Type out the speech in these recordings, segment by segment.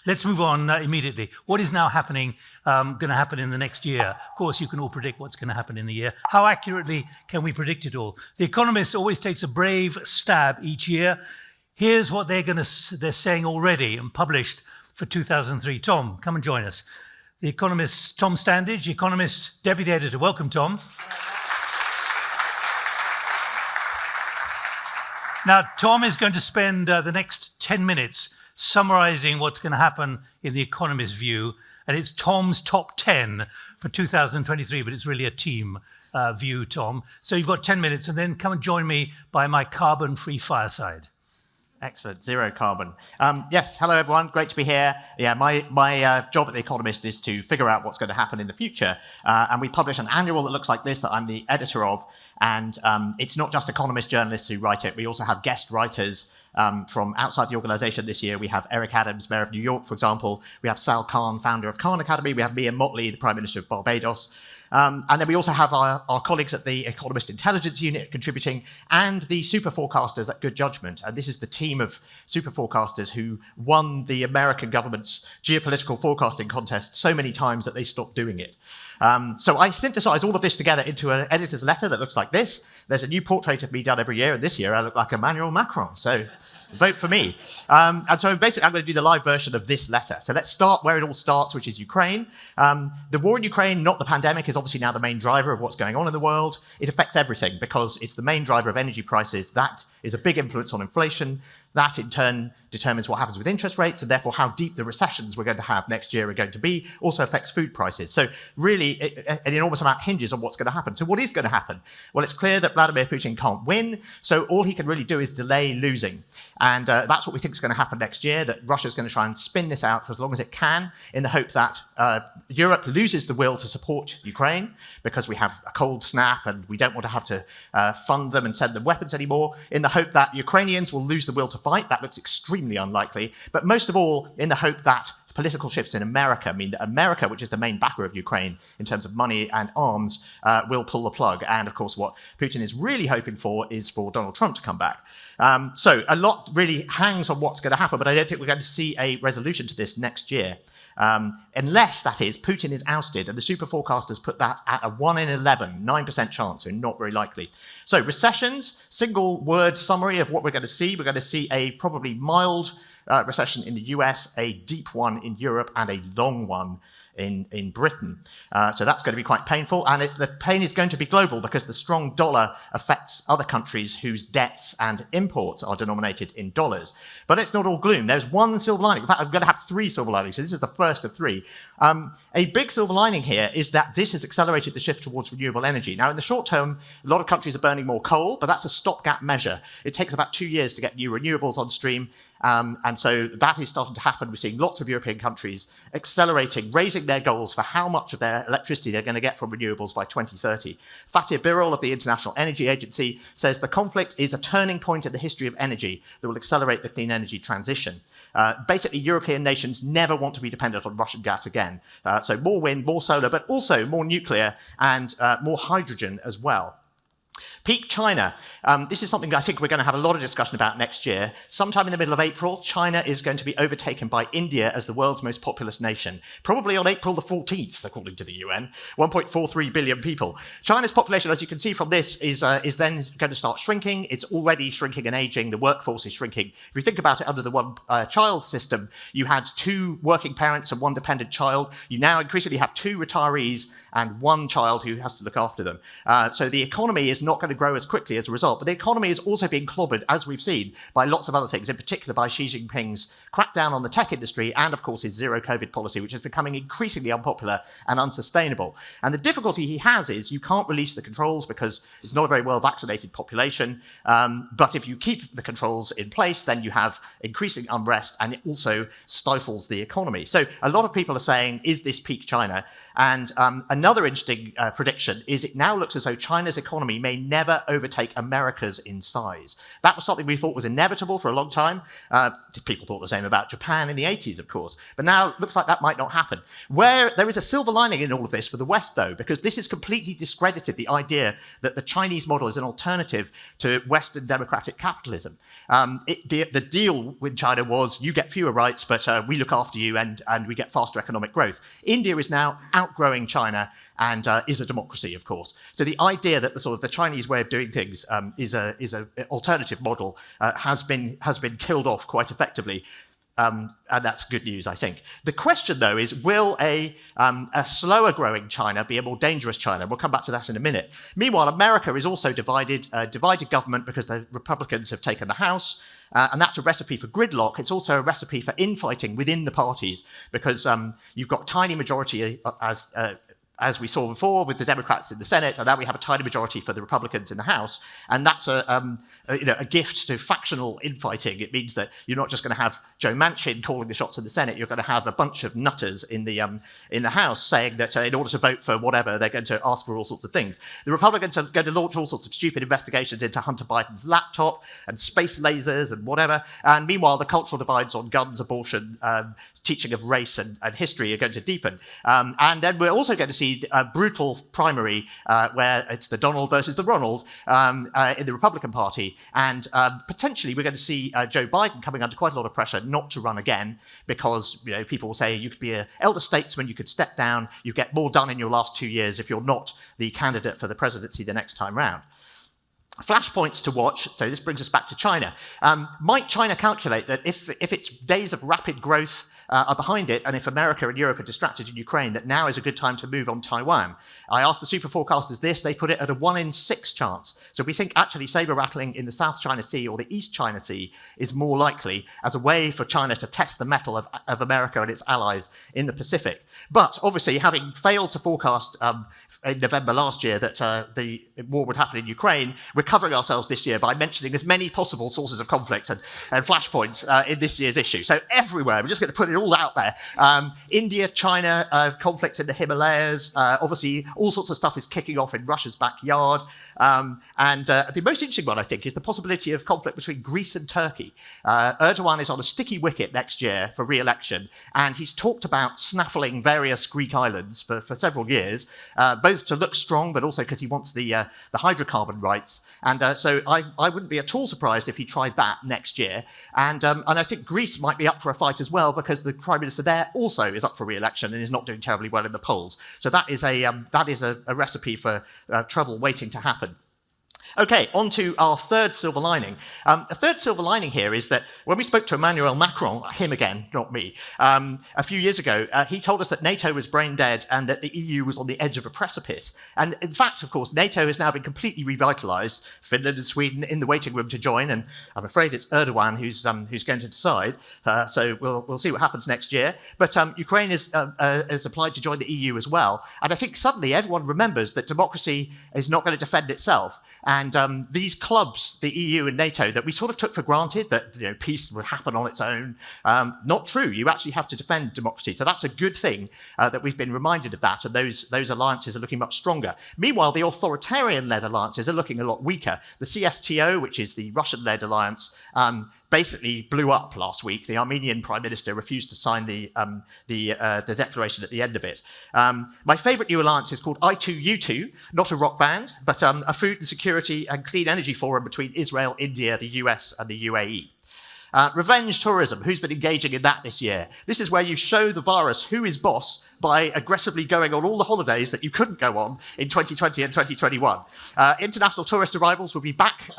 Let's move on immediately. What is now happening, going to happen in the next year? Of course, you can all predict what's going to happen in the year. How accurately can we predict it all? The Economist always takes a brave stab each year. Here's what they're saying already and published for 2003. Tom, come and join us. The Economist, Tom Standage, Economist Deputy Editor. Welcome, Tom. Now, Tom is going to spend the next 10 minutes summarizing what's going to happen in the Economist view. And it's Tom's top 10 for 2023, but it's really a team view, Tom. So you've got 10 minutes, and then come and join me by my carbon-free fireside. Excellent, zero carbon. Yes, hello everyone, great to be here. Yeah, my job at The Economist is to figure out what's going to happen in the future. And we publish an annual that looks like this that I'm the editor of. And it's not just Economist journalists who write it. We also have guest writers from outside the organization this year. We have Eric Adams, Mayor of New York, for example. We have Sal Khan, founder of Khan Academy. We have Mia Motley, the Prime Minister of Barbados. And then we also have our colleagues at the Economist Intelligence Unit contributing, and the super forecasters at Good Judgment. And this is the team of super forecasters who won the American government's geopolitical forecasting contest so many times that they stopped doing it. So I synthesize all of this together into an editor's letter that looks like this. There's a new portrait of me done every year, and this year I look like Emmanuel Macron. So vote for me. And so basically I'm going to do the live version of this letter. So let's start where it all starts, which is Ukraine. The war in Ukraine, not the pandemic, is obviously now the main driver of what's going on in the world. It affects everything because it's the main driver of energy prices. That is a big influence on inflation. That in turn determines what happens with interest rates, and therefore how deep the recessions we're going to have next year are going to be. Also affects food prices. So really an enormous amount hinges on what's going to happen. So what is going to happen? Well, it's clear that Vladimir Putin can't win, so all he can really do is delay losing. And that's what we think is going to happen next year, that Russia's going to try and spin this out for as long as it can in the hope that Europe loses the will to support Ukraine because we have a cold snap and we don't want to have to fund them and send them weapons anymore, in the hope that Ukrainians will lose the will to fight. That looks extremely unlikely. But most of all, in the hope that political shifts in America mean that America, which is the main backer of Ukraine in terms of money and arms, will pull the plug. And of course, what Putin is really hoping for is for Donald Trump to come back. So a lot really hangs on what's going to happen, but I don't think we're going to see a resolution to this next year. Unless, that is, Putin is ousted, and the super forecasters put that at a 1 in 11, 9% chance, so not very likely. So recessions, single word summary of what we're going to see. We're going to see a probably mild recession in the US, a deep one in Europe, and a long one in Britain. So that's going to be quite painful, and the pain is going to be global because the strong dollar affects other countries whose debts and imports are denominated in dollars. But it's not all gloom. There's one silver lining. In fact, I'm going to have 3 silver linings, so this is the first of 3. A big silver lining here is that this has accelerated the shift towards renewable energy. Now, in the short term, a lot of countries are burning more coal, but that's a stopgap measure. It takes about 2 years to get new renewables on stream, and so that is starting to happen. We're seeing lots of European countries accelerating, raising their goals for how much of their electricity they're going to get from renewables by 2030. Fatih Birol of the International Energy Agency says the conflict is a turning point in the history of energy that will accelerate the clean energy transition. Basically, European nations never want to be dependent on Russian gas again. So more wind, more solar, but also more nuclear and more hydrogen as well. Peak China. This is something I think we're going to have a lot of discussion about next year. Sometime in the middle of April, China is going to be overtaken by India as the world's most populous nation. Probably on April the 14th, according to the UN. 1.43 billion people. China's population, as you can see from this, is then going to start shrinking. It's already shrinking and aging. The workforce is shrinking. If you think about it, under the one-child system, you had 2 working parents and 1 dependent child. You now increasingly have 2 retirees and 1 child who has to look after them. So the economy is not going to grow as quickly as a result. But the economy is also being clobbered, as we've seen, by lots of other things, in particular by Xi Jinping's crackdown on the tech industry and, of course, his zero-COVID policy, which is becoming increasingly unpopular and unsustainable. And the difficulty he has is you can't release the controls because it's not a very well-vaccinated population. But if you keep the controls in place, then you have increasing unrest, and it also stifles the economy. So a lot of people are saying, is this peak China? And another interesting prediction is it now looks as though China's economy may may never overtake America's in size. That was something we thought was inevitable for a long time. People thought the same about Japan in the 80s, of course. But now it looks like that might not happen. Where there is a silver lining in all of this for the West, though, because this has completely discredited the idea that the Chinese model is an alternative to Western democratic capitalism. The deal with China was you get fewer rights, but we look after you and we get faster economic growth. India is now outgrowing China and is a democracy, of course. So the idea that the Chinese way of doing things is an alternative model has been killed off quite effectively. And that's good news, I think. The question, though, is will a slower growing China be a more dangerous China? We'll come back to that in a minute. Meanwhile, America is also divided government because the Republicans have taken the House. And that's a recipe for gridlock. It's also a recipe for infighting within the parties because you've got tiny majority as we saw before with the Democrats in the Senate, and now we have a tiny majority for the Republicans in the House, and that's a gift to factional infighting. It means that you're not just going to have Joe Manchin calling the shots in the Senate; you're going to have a bunch of nutters in the House saying that in order to vote for whatever, they're going to ask for all sorts of things. The Republicans are going to launch all sorts of stupid investigations into Hunter Biden's laptop and space lasers and whatever. And meanwhile, the cultural divides on guns, abortion, teaching of race and history are going to deepen. And then we're also going to see a brutal primary where it's the Donald versus the Ronald in the Republican Party. And potentially we're going to see Joe Biden coming under quite a lot of pressure not to run again because people will say you could be an elder statesman, you could step down, you get more done in your last 2 years if you're not the candidate for the presidency the next time round. Flashpoints to watch. So this brings us back to China. Might China calculate that if its days of rapid growth are behind it, and if America and Europe are distracted in Ukraine, that now is a good time to move on Taiwan? I asked the super forecasters this. They put it at a 1 in 6 chance. So we think actually saber rattling in the South China Sea or the East China Sea is more likely as a way for China to test the mettle of America and its allies in the Pacific. But obviously, having failed to forecast in November last year that the war would happen in Ukraine, we're covering ourselves this year by mentioning as many possible sources of conflict and flashpoints in this year's issue. So everywhere, we're just going to put it all out there. India, China, conflict in the Himalayas. Obviously, all sorts of stuff is kicking off in Russia's backyard. And the most interesting one, I think, is the possibility of conflict between Greece and Turkey. Erdogan is on a sticky wicket next year for re-election, and he's talked about snaffling various Greek islands for several years, both to look strong, but also because he wants the hydrocarbon rights. And so I wouldn't be at all surprised if he tried that next year. And I think Greece might be up for a fight as well, because the Prime Minister there also is up for re-election and is not doing terribly well in the polls. So that is a recipe for trouble waiting to happen. Okay, on to our third silver lining. A third silver lining here is that when we spoke to Emmanuel Macron, him again, not me, a few years ago, he told us that NATO was brain dead and that the EU was on the edge of a precipice. And in fact, of course, NATO has now been completely revitalized. Finland and Sweden in the waiting room to join, and I'm afraid it's Erdogan who's going to decide. So we'll see what happens next year. But Ukraine is applied to join the EU as well. And I think suddenly everyone remembers that democracy is not going to defend itself. And these clubs, the EU and NATO, that we sort of took for granted that peace would happen on its own, not true. You actually have to defend democracy. So that's a good thing that we've been reminded of that, and those alliances are looking much stronger. Meanwhile, the authoritarian-led alliances are looking a lot weaker. The CSTO, which is the Russian-led alliance, basically blew up last week. The Armenian Prime Minister refused to sign the declaration at the end of it. My favourite new alliance is called I2U2, not a rock band, but a food and security and clean energy forum between Israel, India, the US, and the UAE. Revenge tourism. Who's been engaging in that this year? This is where you show the virus who is boss by aggressively going on all the holidays that you couldn't go on in 2020 and 2021. International tourist arrivals will be back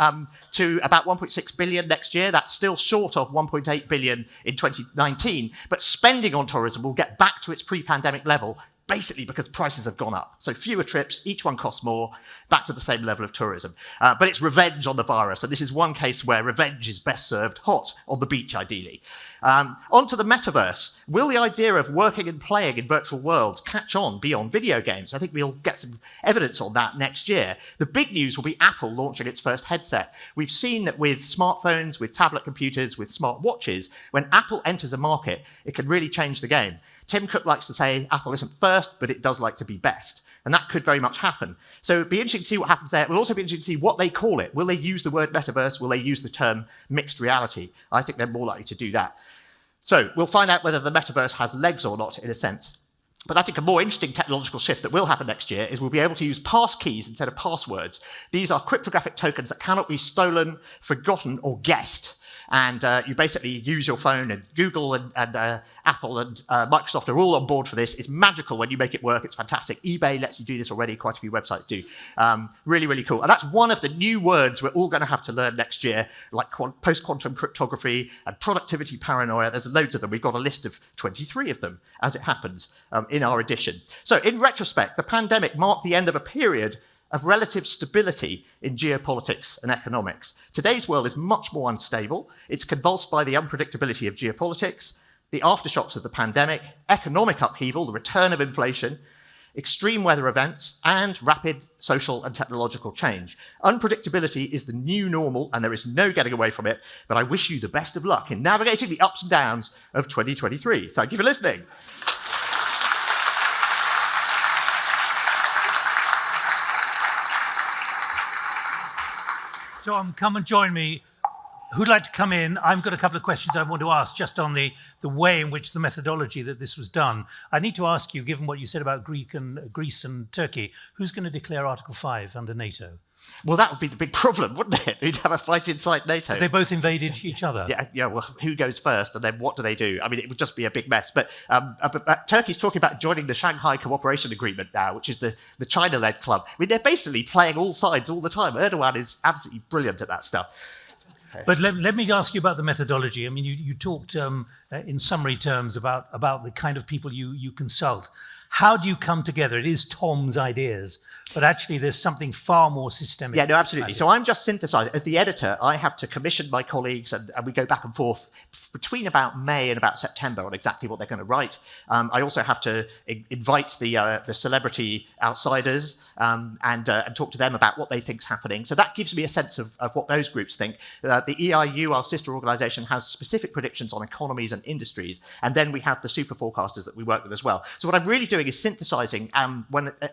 to about 1.6 billion next year. That's still short of 1.8 billion in 2019. But spending on tourism will get back to its pre-pandemic level, basically because prices have gone up. So fewer trips, each one costs more, back to the same level of tourism. But it's revenge on the virus. And this is one case where revenge is best served hot on the beach, ideally. On to the metaverse. Will the idea of working and playing in virtual worlds catch on beyond video games? I think we'll get some evidence on that next year. The big news will be Apple launching its first headset. We've seen that with smartphones, with tablet computers, with smart watches, when Apple enters a market, it can really change the game. Tim Cook likes to say Apple isn't first, worst, but it does like to be best. And that could very much happen. So it'd be interesting to see what happens there. It will also be interesting to see what they call it. Will they use the word metaverse? Will they use the term mixed reality? I think they're more likely to do that. So we'll find out whether the metaverse has legs or not, in a sense. But I think a more interesting technological shift that will happen next year is we'll be able to use pass keys instead of passwords. These are cryptographic tokens that cannot be stolen, forgotten, or guessed. And you basically use your phone, and Google and Apple and Microsoft are all on board for this. It's magical when you make it work. It's fantastic. eBay lets you do this already. Quite a few websites do. Really, really cool. And that's one of the new words we're all going to have to learn next year, like post-quantum cryptography and productivity paranoia. There's loads of them. We've got a list of 23 of them, as it happens, in our edition. So in retrospect, the pandemic marked the end of a period of relative stability in geopolitics and economics. Today's world is much more unstable. It's convulsed by the unpredictability of geopolitics, the aftershocks of the pandemic, economic upheaval, the return of inflation, extreme weather events, and rapid social and technological change. Unpredictability is the new normal, and there is no getting away from it, but I wish you the best of luck in navigating the ups and downs of 2023. Thank you for listening. Tom, come and join me. Who'd like to come in? I've got a couple of questions I want to ask just on the way in which the methodology that this was done. I need to ask you, given what you said about Greece and Turkey, who's going to declare Article 5 under NATO? Well, that would be the big problem, wouldn't it? You'd have a fight inside NATO. They both invaded each other. Yeah. Well, who goes first, and then what do they do? I mean, it would just be a big mess. But Turkey's talking about joining the Shanghai Cooperation Agreement now, which is the China-led club. I mean, they're basically playing all sides all the time. Erdogan is absolutely brilliant at that stuff. But let me ask you about the methodology. I mean, you talked in summary terms about the kind of people you consult. How do you come together? It is Tom's ideas, but actually there's something far more systemic. Yeah, no, absolutely. So I'm just synthesizing. As the editor, I have to commission my colleagues, and we go back and forth between about May and about September on exactly what they're going to write. I also have to invite the celebrity outsiders and talk to them about what they think's happening. So that gives me a sense of what those groups think. The EIU, our sister organization, has specific predictions on economies and industries, and then we have the super forecasters that we work with as well. So what I'm really doing is synthesizing, and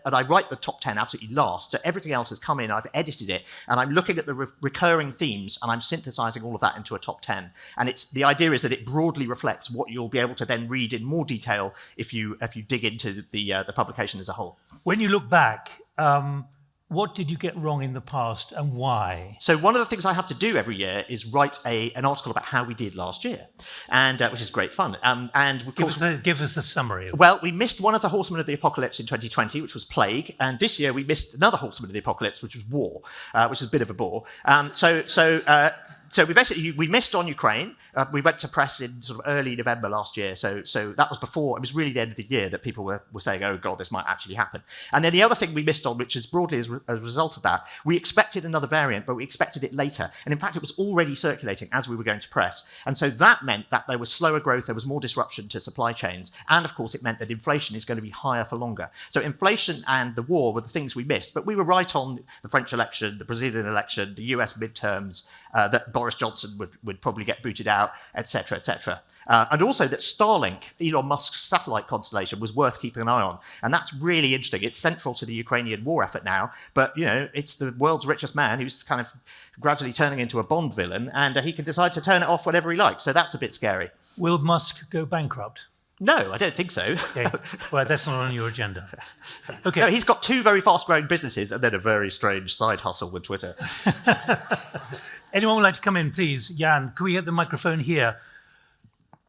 I write the top 10 absolutely last. So everything else has come in, I've edited it, and I'm looking at the recurring themes, and I'm synthesizing all of that into a top 10. And the idea is that it broadly reflects what you'll be able to then read in more detail if you dig into the publication as a whole. When you look back, what did you get wrong in the past and why? So one of the things I have to do every year is write an article about how we did last year, and which is great fun. And of course, give us a summary. Well, we missed one of the horsemen of the apocalypse in 2020, which was plague, and this year we missed another horseman of the apocalypse, which was war, which is a bit of a bore. So we missed on Ukraine. We went to press in sort of early November last year. So that was before, it was really the end of the year that people were saying, oh God, this might actually happen. And then the other thing we missed on, which is broadly as a result of that, we expected another variant, but we expected it later. And in fact, it was already circulating as we were going to press. And so that meant that there was slower growth, there was more disruption to supply chains. And of course, it meant that inflation is going to be higher for longer. So inflation and the war were the things we missed. But we were right on the French election, the Brazilian election, the US midterms, that Boris Johnson would probably get booted out, etc., etc. And also that Starlink, Elon Musk's satellite constellation, was worth keeping an eye on. And that's really interesting. It's central to the Ukrainian war effort now. But, it's the world's richest man who's kind of gradually turning into a Bond villain, and he can decide to turn it off whenever he likes. So that's a bit scary. Will Musk go bankrupt? No, I don't think so. Okay. Well, that's not on your agenda. Okay. No, he's got two very fast-growing businesses and then a very strange side hustle with Twitter. Anyone would like to come in, please? Jan, can we have the microphone here?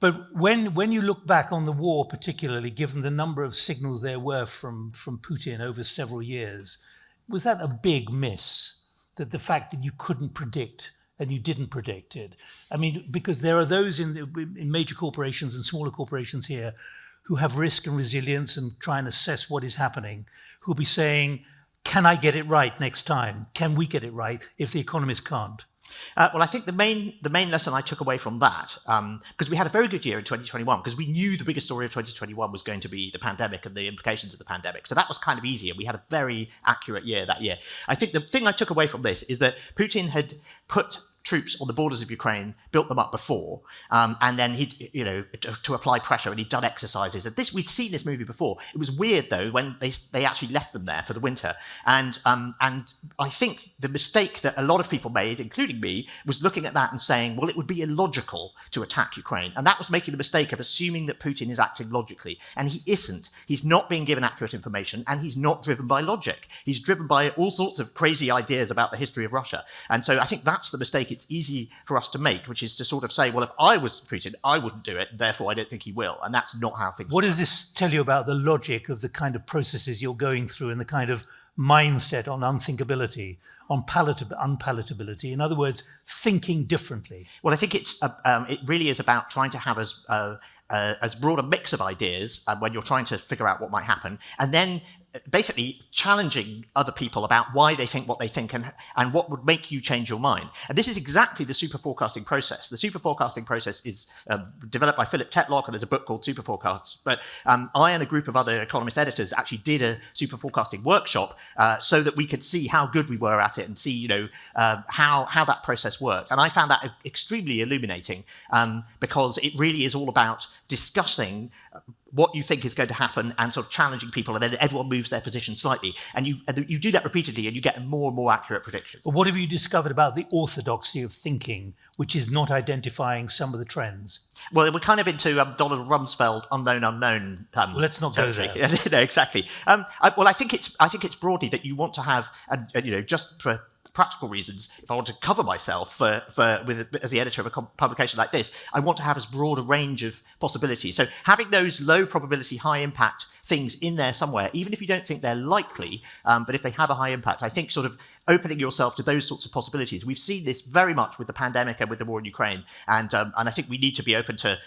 But when you look back on the war, particularly given the number of signals there were from Putin over several years, was that a big miss? That the fact that you couldn't predict and you didn't predict it? I mean, because there are those in major corporations and smaller corporations here who have risk and resilience and try and assess what is happening, who'll be saying, can I get it right next time? Can we get it right if the economists can't? Well, I think the main lesson I took away from that, because we had a very good year in 2021, because we knew the biggest story of 2021 was going to be the pandemic and the implications of the pandemic. So that was kind of easier. We had a very accurate year that year. I think the thing I took away from this is that Putin had put troops on the borders of Ukraine, built them up before, and then he'd, to apply pressure, and he'd done exercises. And we'd seen this movie before. It was weird though when they actually left them there for the winter. And I think the mistake that a lot of people made, including me, was looking at that and saying, well, it would be illogical to attack Ukraine. And that was making the mistake of assuming that Putin is acting logically. And he isn't. He's not being given accurate information, and he's not driven by logic. He's driven by all sorts of crazy ideas about the history of Russia. And so I think that's the mistake it's easy for us to make, which is to sort of say, well, if I was Putin, I wouldn't do it, therefore I don't think he will. And that's not how things work. What does this tell you about the logic of the kind of processes you're going through and the kind of mindset on unthinkability, on unpalatability? In other words, thinking differently. Well, I think it really is about trying to have as broad a mix of ideas when you're trying to figure out what might happen, and then basically challenging other people about why they think what they think and what would make you change your mind. And this is exactly the super forecasting process. The super forecasting process is developed by Philip Tetlock, and there's a book called Super Forecasts. But I and a group of other Economist editors actually did a super forecasting workshop so that we could see how good we were at it and see, how that process worked. And I found that extremely illuminating because it really is all about discussing what you think is going to happen and sort of challenging people, and then everyone moves their position slightly. And you do that repeatedly, and you get more and more accurate predictions. But what have you discovered about the orthodoxy of thinking, which is not identifying some of the trends? Well, we're kind of into Donald Rumsfeld, unknown. Well, let's not go there. No, exactly. I think it's broadly that you want to have, just for practical reasons, if I want to cover myself as the editor of a publication like this, I want to have as broad a range of possibilities. So having those low probability, high impact things in there somewhere, even if you don't think they're likely, but if they have a high impact, I think sort of opening yourself to those sorts of possibilities. We've seen this very much with the pandemic and with the war in Ukraine, and I think we need to be open to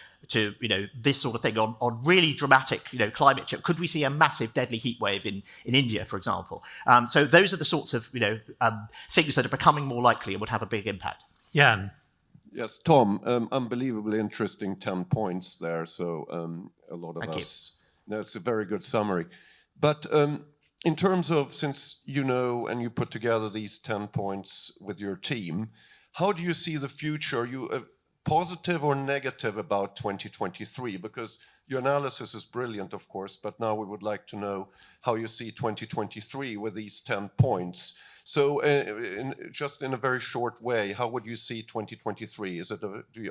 this sort of thing on really dramatic climate change. Could we see a massive deadly heat wave in India, for example? So those are the sorts of things that are becoming more likely and would have a big impact. Jan. Yes, Tom, unbelievably interesting 10 points there. So a lot of us, it's a very good summary. But in terms of, since you know and you put together these 10 points with your team, how do you see the future? Are you positive or negative about 2023? Because your analysis is brilliant, of course, but now we would like to know how you see 2023 with these 10 points. So just in a very short way, how would you see 2023?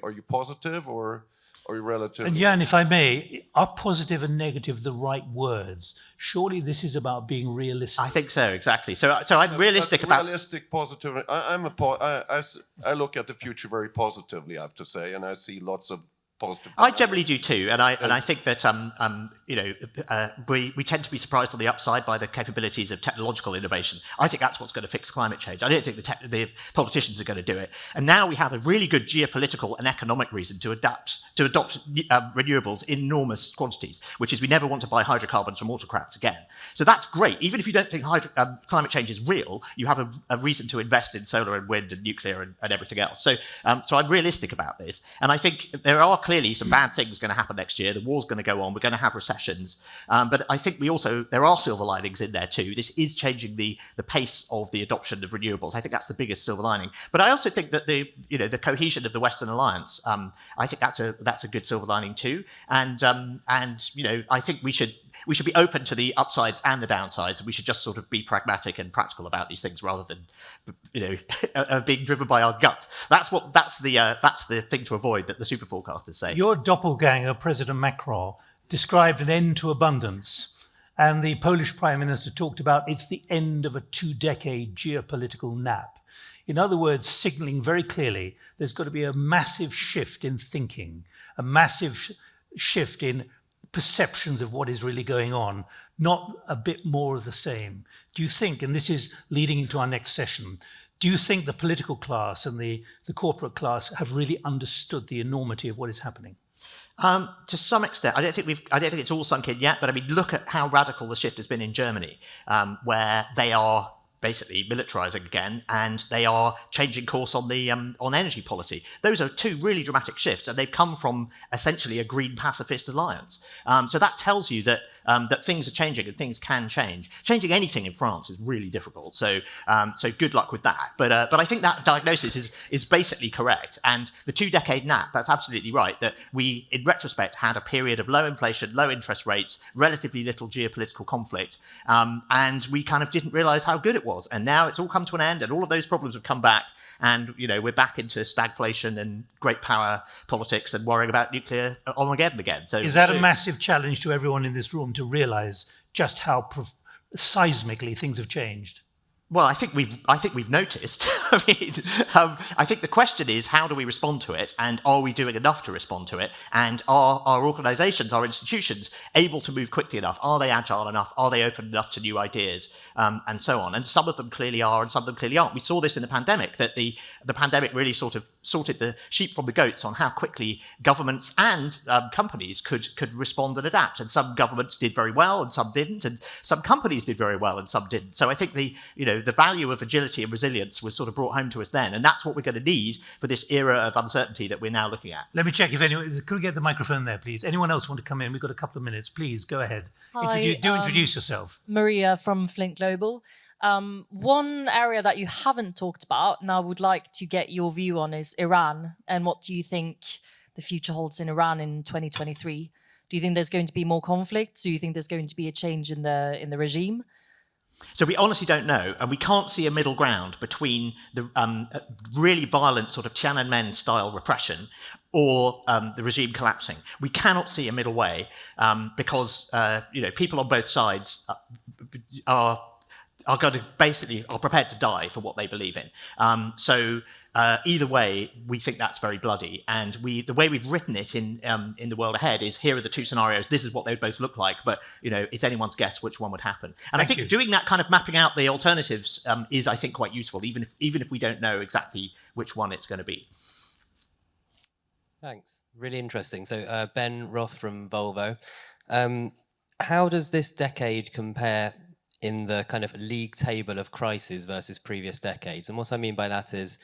Are you positive or are you relative? And Jan, if I may, are positive and negative the right words? Surely this is about being realistic. I think so, exactly. So I'm realistic about... Realistic, positive. I look at the future very positively, I have to say, and I see lots of positive. I generally do too, and I think that we tend to be surprised on the upside by the capabilities of technological innovation. I think that's what's going to fix climate change. I don't think the politicians are going to do it. And now we have a really good geopolitical and economic reason to adopt renewables in enormous quantities, which is we never want to buy hydrocarbons from autocrats again. So that's great. Even if you don't think climate change is real, you have a reason to invest in solar and wind and nuclear and everything else. So I'm realistic about this, and I think there are clearly some bad things going to happen next year. The war's going to go on. We're going to have recessions. But I think there are silver linings in there too. This is changing the pace of the adoption of renewables. I think that's the biggest silver lining. But I also think that the cohesion of the Western alliance, I think that's a good silver lining too. And I think we should be open to the upsides and the downsides, and we should just sort of be pragmatic and practical about these things rather than, being driven by our gut. That's the thing to avoid that the super forecasters say. Your doppelganger, President Macron, described an end to abundance, and the Polish Prime Minister talked about it's the end of a 2-decade geopolitical nap. In other words, signaling very clearly there's got to be a massive shift in thinking, a massive shift in perceptions of what is really going on, not a bit more of the same. Do you think, and this is leading into our next session, do you think the political class and the corporate class have really understood the enormity of what is happening? To some extent, I don't think it's all sunk in yet. But I mean, look at how radical the shift has been in Germany, where they are basically militarizing again, and they are changing course on the on energy policy. Those are two really dramatic shifts, and they've come from essentially a green pacifist alliance. So that tells you that that things are changing and things can change. Changing anything in France is really difficult. So good luck with that. But I think that diagnosis is basically correct. And the 2-decade nap, that's absolutely right, that we, in retrospect, had a period of low inflation, low interest rates, relatively little geopolitical conflict. And we kind of didn't realize how good it was. And now it's all come to an end and all of those problems have come back. And, we're back into stagflation and great power politics and worrying about nuclear Armageddon again. So is that a massive challenge to everyone in this room to realize just how seismically things have changed? Well, I think we've noticed. I think the question is, how do we respond to it, and are we doing enough to respond to it? And are our organisations, our institutions, able to move quickly enough? Are they agile enough? Are they open enough to new ideas, and so on? And some of them clearly are, and some of them clearly aren't. We saw this in the pandemic, that the pandemic really sort of sorted the sheep from the goats on how quickly governments and companies could respond and adapt. And some governments did very well, and some didn't, and some companies did very well, and some didn't. So I think the value of agility and resilience was sort of brought home to us then, and that's what we're going to need for this era of uncertainty that we're now looking at. Let me check if anyone could we get the microphone there, please. Anyone else want to come in? We've got a couple of minutes. Please go ahead. Hi, Introduce yourself. Maria from Flint Global. One area that you haven't talked about, and I would like to get your view on, is Iran. And what do you think the future holds in Iran in 2023? Do you think there's going to be more conflict? Do you think there's going to be a change in the regime? So we honestly don't know, and we can't see a middle ground between the really violent sort of Tiananmen style repression or the regime collapsing. We cannot see a middle way because people on both sides are going to basically are prepared to die for what they believe in. Either way, we think that's very bloody. And the way we've written it in the world ahead is, here are the two scenarios. This is what they would both look like. But it's anyone's guess which one would happen. And I think doing that kind of mapping out the alternatives is, I think, quite useful, even if we don't know exactly which one it's going to be. Thanks. Really interesting. So Ben Roth from Volvo. How does this decade compare in the kind of league table of crises versus previous decades? And what I mean by that is,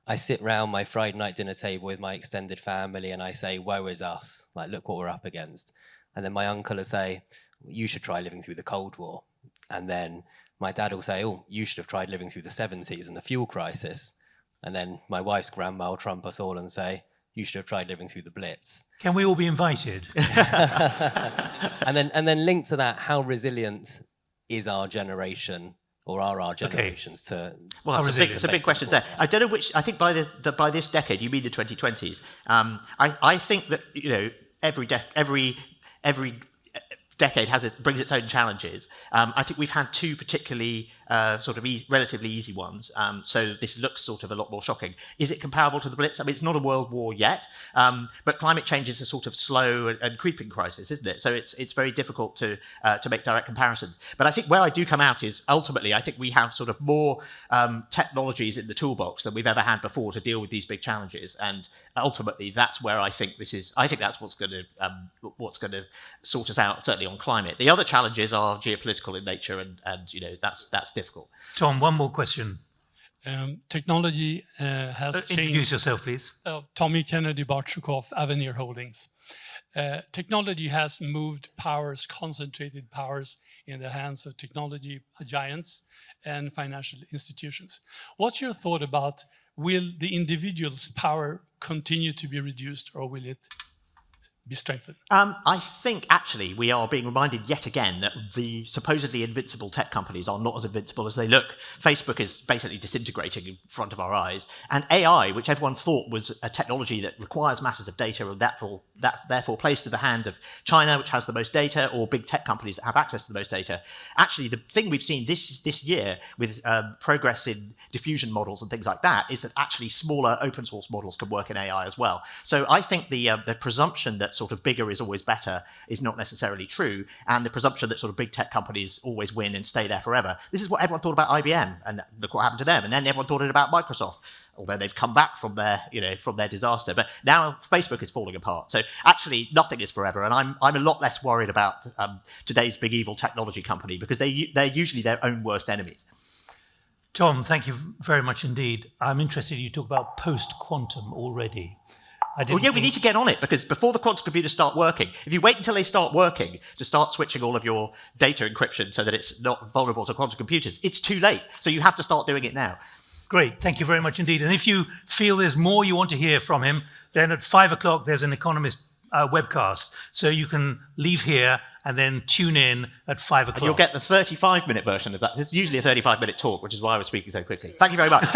I sit round my Friday night dinner table with my extended family and I say, woe is us, like, look what we're up against. And then my uncle will say, you should try living through the Cold War. And then my dad will say, oh, you should have tried living through the 70s and the fuel crisis. And then my wife's grandma will trump us all and say, you should have tried living through the Blitz. Can we all be invited? and then linked to that, how resilient is our generation, or are our generations to? Well, it's a big question there. I don't know which. I think by this decade, you mean the 2020s. I think that every decade brings its own challenges. I think we've had two particularly sort of relatively easy ones. So this looks sort of a lot more shocking. Is it comparable to the Blitz? I mean, it's not a world war yet, but climate change is a sort of slow and creeping crisis, isn't it? So it's very difficult to make direct comparisons. But I think where I do come out is, ultimately, I think we have sort of more technologies in the toolbox than we've ever had before to deal with these big challenges. And ultimately, that's where I think that's what's going to sort us out, certainly on climate. The other challenges are geopolitical in nature, and that's difficult. Tom, one more question. Technology has changed. Introduce yourself, please. Tommy Kennedy Barchukov, Avenir Holdings. Technology has moved powers, concentrated powers, in the hands of technology giants and financial institutions. What's your thought about, will the individual's power continue to be reduced, or will it be strengthened? I think actually we are being reminded yet again that the supposedly invincible tech companies are not as invincible as they look. Facebook is basically disintegrating in front of our eyes, and AI, which everyone thought was a technology that requires masses of data and that therefore plays to the hand of China, which has the most data, or big tech companies that have access to the most data. Actually, the thing we've seen this year with progress in diffusion models and things like that is that actually smaller open source models can work in AI as well. So I think the presumption that sort of bigger is always better is not necessarily true, and the presumption that sort of big tech companies always win and stay there forever. This is what everyone thought about IBM, and look what happened to them. And then everyone thought it about Microsoft, although they've come back from their disaster. But now Facebook is falling apart. So actually, nothing is forever, and I'm a lot less worried about today's big evil technology company, because they're usually their own worst enemies. Tom, thank you very much indeed. I'm interested you talk about post-quantum already. didn't Well, yeah, we need to get on it, because before the quantum computers start working, if you wait until they start working to start switching all of your data encryption so that it's not vulnerable to quantum computers, it's too late. So you have to start doing it now. Great, thank you very much indeed. And if you feel there's more you want to hear from him, then at 5 o'clock there's an Economist webcast. So you can leave here and then tune in at 5 o'clock. And you'll get the 35-minute version of that. It's usually a 35-minute talk, which is why I was speaking so quickly. Thank you very much.